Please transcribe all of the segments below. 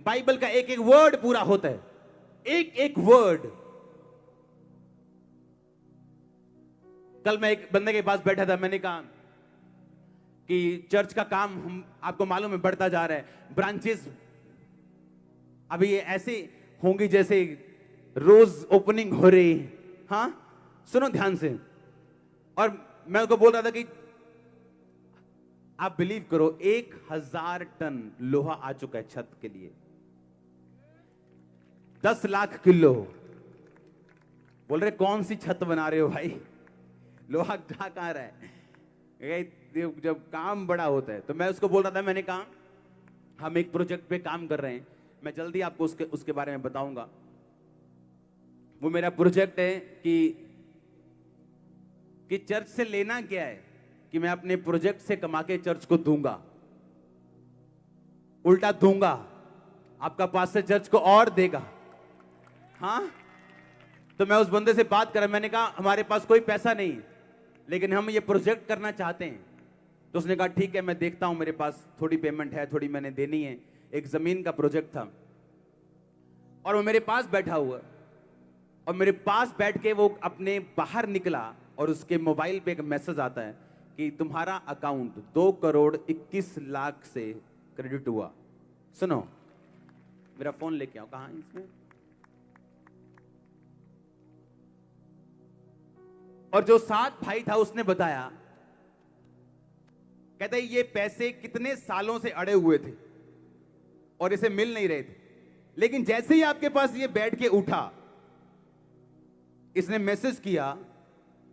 Bible का एक एक वर्ड पूरा होता है, एक एक वर्ड। कल मैं एक बंदे के पास बैठा था, मैंने कहा कि चर्च का काम हम आपको मालूम है बढ़ता जा रहा है, ब्रांचेस अभी ये ऐसे होंगी जैसे रोज ओपनिंग हो रही। हाँ सुनो ध्यान से। और मैं उनको बोल रहा था कि आप बिलीव करो 1000 टन लोहा आ चुका है छत के लिए, 10 लाख किलो। बोल रहे कौन सी छत बना रहे हो भाई, लोहा कहां रहा है। जब काम बड़ा होता है तो मैं उसको बोल रहा था, मैंने कहा हम एक प्रोजेक्ट पे काम कर रहे हैं, मैं जल्दी आपको उसके बारे में बताऊंगा। वो मेरा प्रोजेक्ट है कि चर्च से लेना क्या है कि मैं अपने प्रोजेक्ट से कमा के चर्च को दूंगा, उल्टा दूंगा, आपका पास्टर चर्च को और देगा। हाँ तो मैं उस बंदे से बात करा, मैंने कहा हमारे पास कोई पैसा नहीं है लेकिन हम ये प्रोजेक्ट करना चाहते हैं। तो उसने कहा ठीक है मैं देखता हूं, मेरे पास थोड़ी पेमेंट है, थोड़ी मैंने देनी है। एक जमीन का प्रोजेक्ट था और वो मेरे पास बैठा हुआ, और मेरे पास बैठ के वो अपने बाहर निकला और उसके मोबाइल पे एक मैसेज आता है कि तुम्हारा अकाउंट 2,21,00,000 से क्रेडिट हुआ। सुनो मेरा फोन लेके आओ, कहां है इसमें। और जो साथ भाई था उसने बताया, कहता है ये पैसे कितने सालों से अड़े हुए थे और इसे मिल नहीं रहे थे, लेकिन जैसे ही आपके पास ये बैठ के उठा, इसने मैसेज किया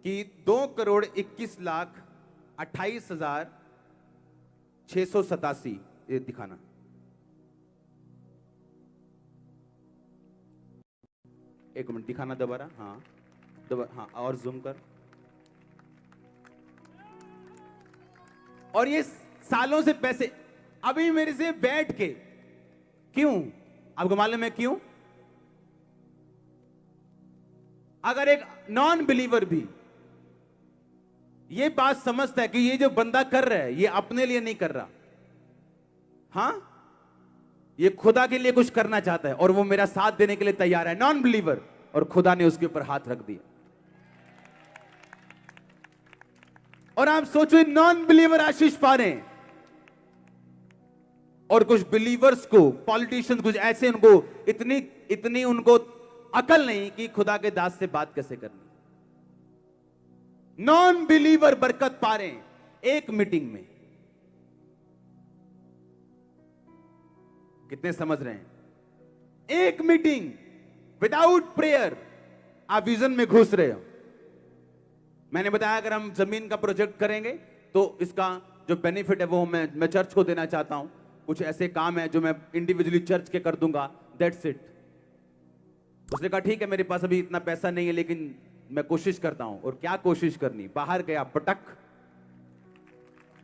कि 2,21,28,687। ये दिखाना, एक मिनट दिखाना दोबारा। हाँ हाँ और जूम कर। और ये सालों से पैसे अभी मेरे से बैठ के, क्यों आपको मालूम है क्यों? अगर एक नॉन बिलीवर भी ये बात समझता है कि ये जो बंदा कर रहा है ये अपने लिए नहीं कर रहा, हां ये खुदा के लिए कुछ करना चाहता है और वो मेरा साथ देने के लिए तैयार है, नॉन बिलीवर, और खुदा ने उसके ऊपर हाथ रख दिया। और आप सोचो नॉन बिलीवर आशीष पा रहे हैं और कुछ बिलीवर्स को, पॉलिटिशियंस कुछ ऐसे, उनको इतनी उनको अकल नहीं कि खुदा के दास से बात कैसे करनी। नॉन बिलीवर बरकत पा रहे हैं एक मीटिंग में। कितने समझ रहे हैं? एक मीटिंग विदाउट प्रेयर आप विजन में घुस रहे हो। मैंने बताया अगर हम जमीन का प्रोजेक्ट करेंगे तो इसका जो बेनिफिट है वो मैं चर्च को देना चाहता हूं। कुछ ऐसे काम है जो मैं इंडिविजुअली चर्च के कर दूंगा, दैट्स इट। उसने कहा ठीक है मेरे पास अभी इतना पैसा नहीं है लेकिन मैं कोशिश करता हूं। और क्या कोशिश करनी, बाहर गया, पटक,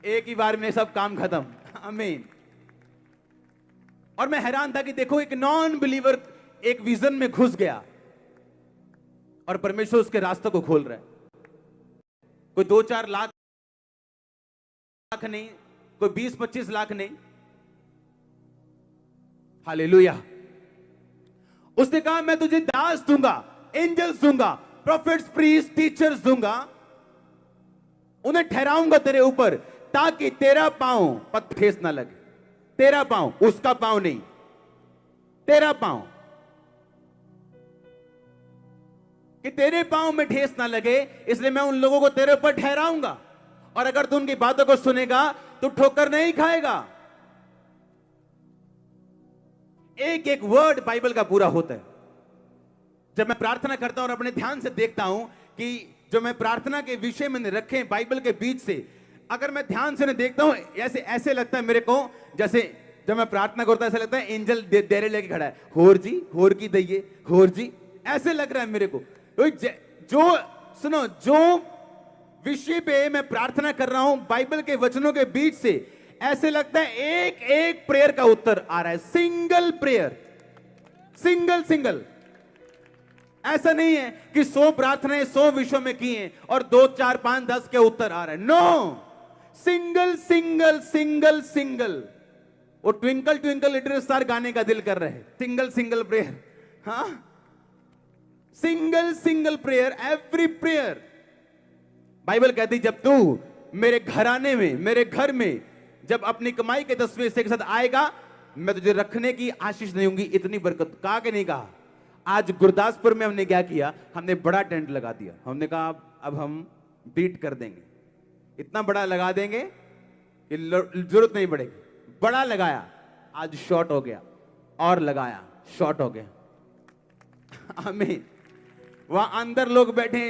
एक ही बार में सब काम खत्म। आमीन। और मैं हैरान था कि देखो एक नॉन बिलीवर एक विजन में घुस गया और परमेश्वर उसके रास्तों को खोल रहा है। कोई 2-4 लाख नहीं, कोई 20-25 लाख नहीं। हालेलुया। उसने कहा मैं तुझे दास दूंगा, एंजल्स दूंगा, प्रॉफिट्स, प्रीस्ट, टीचर्स दूंगा, उन्हें ठहराऊंगा तेरे ऊपर ताकि तेरा पांव पत्थर ठेस ना लगे। तेरा पांव, उसका पांव नहीं, तेरा पांव, कि तेरे पांव में ठेस ना लगे, इसलिए मैं उन लोगों को तेरे ऊपर ठहराऊंगा। और अगर तू उनकी बातों को सुनेगा तो ठोकर नहीं खाएगा। एक एक वर्ड बाइबल का पूरा होता है। जब मैं प्रार्थना करता हूं और अपने ध्यान से देखता हूं कि जो मैं प्रार्थना के विषय में रखे बाइबल के बीच से, अगर मैं ध्यान से देखता हूं ऐसे लगता है मेरे को, जैसे जब मैं प्रार्थना करता हूं ऐसा लगता है एंजल डेरे लेके खड़ा है, होर जी, होर की दइए, होर जी, ऐसे लग रहा है मेरे को। जो सुनो, जो विषय पे मैं प्रार्थना कर रहा हूं बाइबल के वचनों के बीच से, ऐसे लगता है एक एक प्रेयर का उत्तर आ रहा है। Single prayer, single. ऐसा नहीं है कि 100 प्रार्थनाएं 100 विषयों में की हैं और 2, 4, 5, 10 के उत्तर आ रहे हैं। No, single. वो ट्विंकल ट्विंकल लिटिल स्टार गाने का दिल कर रहे हैं। सिंगल सिंगल प्रेयर, हाँ, single single prayer, every prayer. Bible कहती जब तू मेरे घराने में, मेरे घर में जब अपनी कमाई के 10वें हिस्से के साथ आएगा, मैं तुझे रखने की आशीष नहीं दूंगी, इतनी बरकत। कहा कि नहीं कहा? आज गुरदासपुर में हमने क्या किया, हमने बड़ा टेंट लगा दिया। हमने कहा अब हम बीट कर देंगे, इतना बड़ा लगा देंगे कि जरूरत नहीं पड़ेगी। बड़ा लगाया, आज शॉर्ट हो गया, और लगाया, शॉर्ट हो गया। आमीन। वहां अंदर लोग बैठे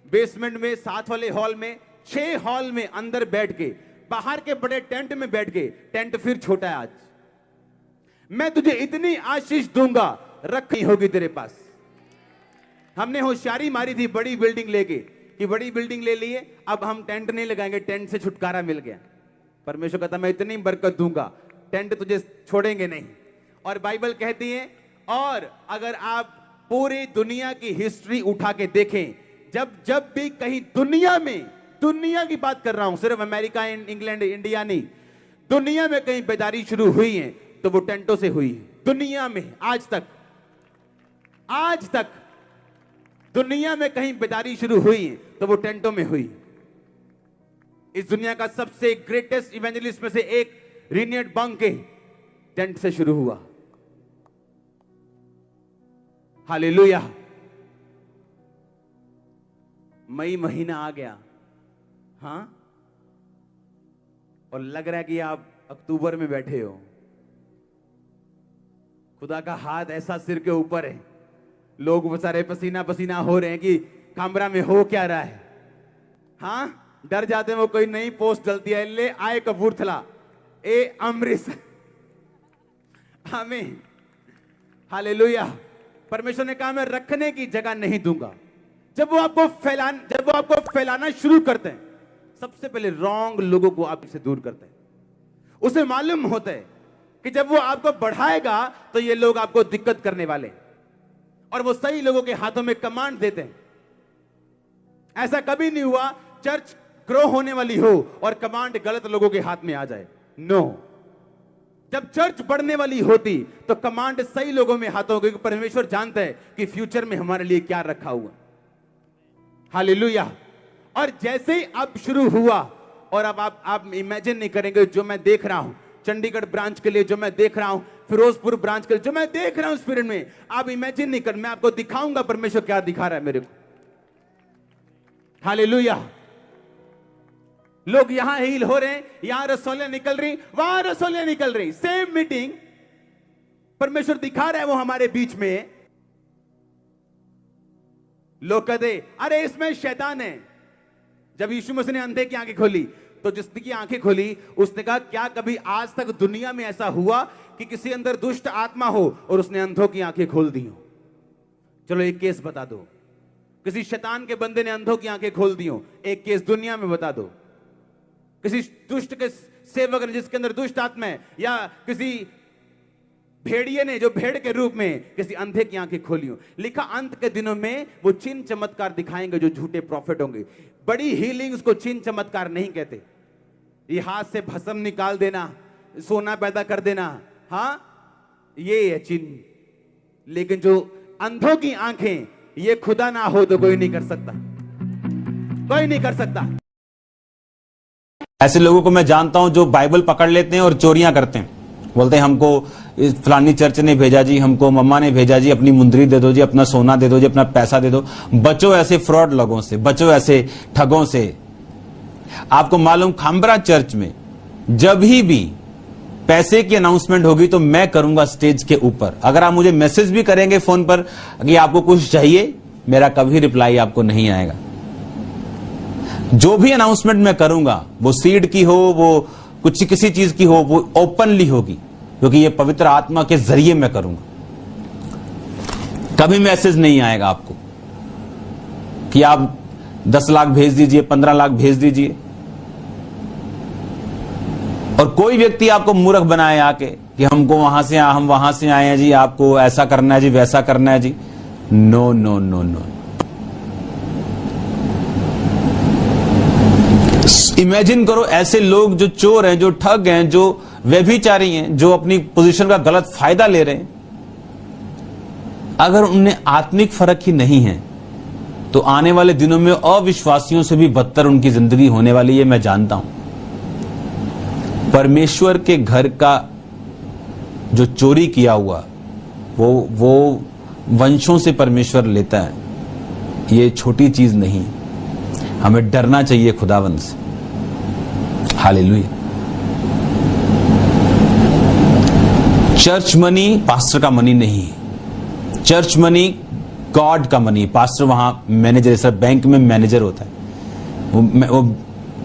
बेसमेंट में, साथ वाले हॉल में, 6 हॉल में अंदर बैठ के, बाहर के बड़े टेंट में बैठ के, टेंट फिर छोटा है। आज मैं तुझे इतनी आशीष दूंगा, रखी होगी तेरे पास। हमने होशियारी मारी थी बड़ी बिल्डिंग लेके, कि बड़ी बिल्डिंग ले लिए, अब हम टेंट नहीं लगाएंगे, टेंट से छुटकारा मिल गया। परमेश्वर कहता मैं इतनी बरकत दूंगा, टेंट तुझे छोड़ेंगे नहीं। और बाइबल कहती है, और अगर आप पूरी दुनिया की हिस्ट्री उठा के देखें, जब भी कहीं दुनिया में, दुनिया की बात कर रहा हूं, सिर्फ अमेरिका, इंग्लैंड, इंडिया नहीं, दुनिया में कहीं बेदारी शुरू हुई है तो वो टेंटों से हुई है। दुनिया में आज तक दुनिया में कहीं बेदारी शुरू हुई है तो वो टेंटों में हुई। इस दुनिया का सबसे ग्रेटेस्ट इवेंजलिस्ट में से एक रिनियड बंके टेंट से शुरू हुआ। हालेलुया। मई महीना आ गया, हाँ, और लग रहा है कि आप अक्टूबर में बैठे हो। खुदा का हाथ ऐसा सिर के ऊपर है, लोग बेचारे पसीना पसीना हो रहे हैं कि कमरा में हो क्या रहा है। हाँ, डर जाते हैं, वो कोई नई पोस्ट डलती है, ले आए कपूरथला, ए अमृतसर। आमीन, हालेलुया। परमेश्वर ने कहा मैं रखने की जगह नहीं दूंगा। जब वो आपको फैलाना शुरू करते हैं, सबसे पहले रॉन्ग लोगों को आपसे दूर करते हैं। उसे मालूम होता है कि जब वो आपको बढ़ाएगा तो ये लोग आपको दिक्कत करने वाले, और वो सही लोगों के हाथों में कमांड देते हैं। ऐसा कभी नहीं हुआ चर्च ग्रो होने वाली हो और कमांड गलत लोगों के हाथ में आ जाए। नो, जब चर्च बढ़ने वाली होती तो कमांड सही लोगों में हाथों में, क्योंकि परमेश्वर जानता है कि फ्यूचर में हमारे लिए क्या रखा हुआ। हालेलुया। और जैसे ही अब शुरू हुआ, और अब आप इमेजिन नहीं करेंगे जो मैं देख रहा हूं, चंडीगढ़ ब्रांच के लिए जो मैं देख रहा हूं, फिरोजपुर ब्रांच के लिए जो मैं देख रहा हूं स्पिरिट में, आप इमेजिन नहीं कर, मैं आपको दिखाऊंगा परमेश्वर क्या दिखा रहा है मेरे को। हालेलुया। लोग यहां हील हो रहे हैं, यहां रसोलियां निकल रही, वहां रसोलियां निकल रही, सेम मीटिंग, परमेश्वर दिखा रहा है वो हमारे बीच में। लोग कहते अरे इसमें शैतान है। जब यीशु मसीह ने अंधे की आंखें खोली तो जिसकी आंखें खोली उसने कहा क्या कभी आज तक दुनिया में ऐसा हुआ कि किसी अंदर दुष्ट आत्मा हो और उसने अंधों की आंखें खोल दी हो? चलो एक केस बता दो, किसी शैतान के बंदे ने अंधों की आंखें खोल दी हो, एक केस दुनिया में बता दो। किसी दुष्ट के सेवक ने जिसके अंदर दुष्ट आत्मा है, या किसी भेड़िए ने जो भेड़ के रूप में किसी अंधे की आंखें खोली हो। लिखा अंत के दिनों में वो चिन्ह चमत्कार दिखाएंगे जो झूठे प्रॉफिट होंगे। बड़ी हीलिंग उसको चिन्ह चमत्कार नहीं कहते। ये हाथ से भस्म निकाल देना, सोना पैदा कर देना, हाँ ये है चिन्ह। लेकिन जो अंधों की आंखें, ये खुदा ना हो तो कोई नहीं कर सकता, कोई नहीं कर सकता। ऐसे लोगों को मैं जानता हूं जो बाइबल पकड़ लेते हैं और चोरियां करते हैं। बोलते हैं हमको इस फलानी चर्च ने भेजा जी, हमको मम्मा ने भेजा जी, अपनी मुंदरी दे दो जी, अपना सोना दे दो जी, अपना पैसा दे दो। बचो ऐसे फ्रॉड लोगों से, बचो ऐसे ठगों से। आपको मालूम खामबरा चर्च में जब भी पैसे की अनाउंसमेंट होगी तो मैं करूंगा स्टेज के ऊपर। अगर आप मुझे मैसेज भी करेंगे फोन पर कि आपको कुछ चाहिए, मेरा कभी रिप्लाई आपको नहीं आएगा। जो भी अनाउंसमेंट मैं करूंगा वो सीड की हो, वो कुछ किसी चीज की हो, वो ओपनली होगी, क्योंकि ये पवित्र आत्मा के जरिए मैं करूंगा। कभी मैसेज नहीं आएगा आपको कि आप 10 लाख भेज दीजिए, 15 लाख भेज दीजिए। और कोई व्यक्ति आपको मूर्ख बनाए आके कि हमको वहां से हम वहां से आए हैं जी, आपको ऐसा करना है जी, वैसा करना है जी। No no no no. Imagine करो ऐसे लोग जो चोर हैं, जो ठग हैं, जो व्यभिचारी हैं, जो अपनी पोजीशन का गलत फायदा ले रहे हैं, अगर उनमें आत्मिक फर्क ही नहीं है तो आने वाले दिनों में अविश्वासियों से भी बदतर उनकी जिंदगी होने वाली है, मैं जानता हूं। परमेश्वर के घर का जो चोरी किया हुआ वो वंशों से परमेश्वर लेता है, ये छोटी चीज नहीं। हमें डरना चाहिए खुदावंद से। हालेलुया। चर्च मनी पास्टर का मनी नहीं है, चर्च मनी गॉड का मनी। पास्टर वहां मैनेजर, जैसा बैंक में मैनेजर होता है,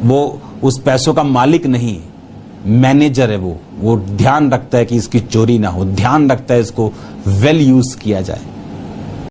वो उस पैसों का मालिक नहीं है, मैनेजर है। वो ध्यान रखता है कि इसकी चोरी ना हो, ध्यान रखता है इसको वेल यूज किया जाए।